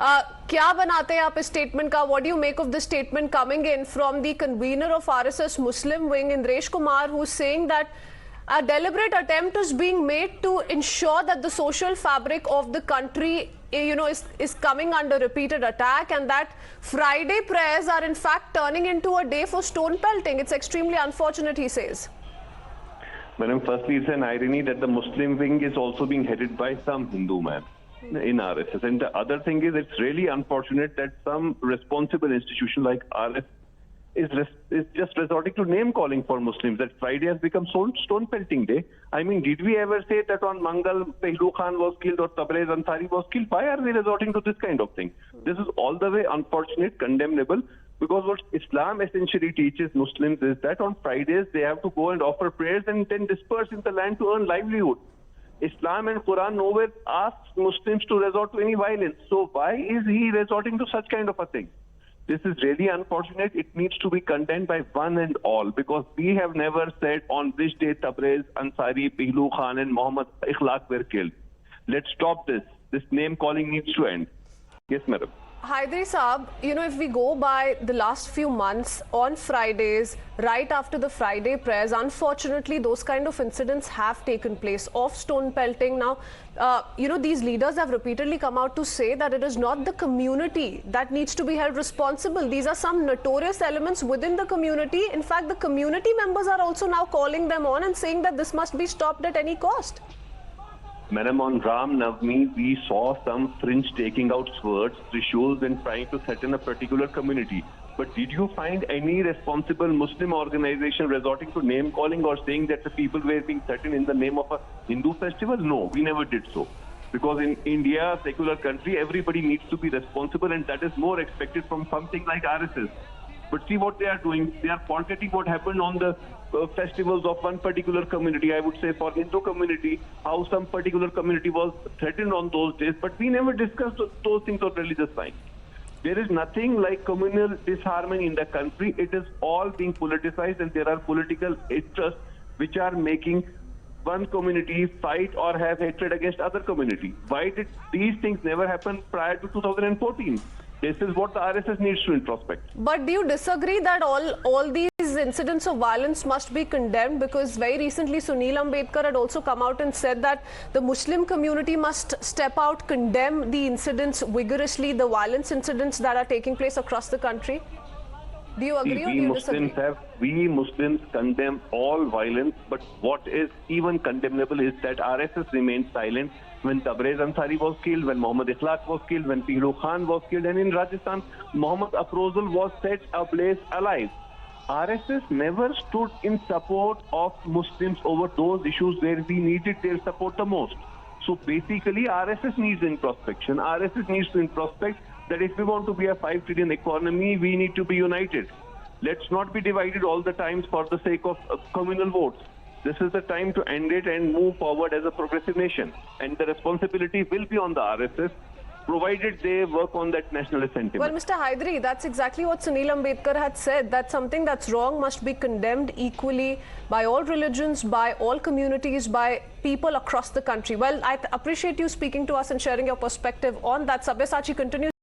क्या बनाते हैं आप इस स्टेटमेंट का? What do you make of this statement coming in from the convener of RSS Muslim wing, Indresh Kumar, who's saying that a deliberate attempt is being made to ensure that the social fabric of the country, is coming under repeated attack, and that Friday prayers are in fact turning into a day for stone pelting. It's extremely unfortunate, he says. Madam, firstly, it's an irony that the Muslim wing is also being headed by some Hindu man in RSS. And the other thing is, it's really unfortunate that some responsible institution like RSS is just resorting to name calling for Muslims, that Friday has become stone pelting day. I mean, did we ever say that on Mangal, Pehlu Khan was killed or Tabrez Ansari was killed? Why are we resorting to this kind of thing? This is all the way unfortunate, condemnable, because what Islam essentially teaches Muslims is that on Fridays they have to go and offer prayers and then disperse in the land to earn livelihood. Islam and Quran nowhere asks Muslims to resort to any violence. So why is he resorting to such kind of a thing? This is really unfortunate. It needs to be condemned by one and all, because we have never said on this day Tabrez, Ansari, Pehlu Khan and Muhammad Ikhlaq were killed. Let's stop this. This name calling needs to end. Yes, madam. Hyderi Saab, if we go by the last few months, on Fridays, right after the Friday prayers, unfortunately, those kind of incidents have taken place of stone pelting. Now, these leaders have repeatedly come out to say that it is not the community that needs to be held responsible. These are some notorious elements within the community. In fact, the community members are also now calling them on and saying that this must be stopped at any cost. Madam, on Ram Navami, we saw some fringe taking out swords, trishuls, and trying to threaten a particular community. But did you find any responsible Muslim organization resorting to name calling or saying that the people were being threatened in the name of a Hindu festival? No, we never did so. Because in India, a secular country, everybody needs to be responsible, and that is more expected from something like RSS. But see what they are doing. They are forgetting what happened on the festivals of one particular community. I would say for Hindu community, how some particular community was threatened on those days. But we never discussed those things on religious signs. There is nothing like communal disharmony in the country. It is all being politicized, and there are political interests which are making one community fight or have hatred against other community. Why did these things never happen prior to 2014? This is what the RSS needs to introspect. But do you disagree that all these incidents of violence must be condemned? Because very recently Sunil Ambedkar had also come out and said that the Muslim community must step out, condemn the incidents vigorously, the violence incidents that are taking place across the country. Do you agree or do you disagree? We Muslims condemn all violence, but what is even condemnable is that RSS remained silent when Tabrez Ansari was killed, when Muhammad Ikhlaq was killed, when Pehlu Khan was killed, and in Rajasthan, Muhammad Afrozul was set ablaze alive. RSS never stood in support of Muslims over those issues where we needed their support the most. So basically, RSS needs introspection. RSS needs to introspect that if we want to be a 5 trillion economy, we need to be united. Let's not be divided all the times for the sake of communal votes. This is the time to end it and move forward as a progressive nation. And the responsibility will be on the RSS, provided they work on that nationalist sentiment. Well, Mr. Hyderi, that's exactly what Sunil Ambedkar had said, that something that's wrong must be condemned equally by all religions, by all communities, by people across the country. Well, I appreciate you speaking to us and sharing your perspective on that. Sabyasachi continues.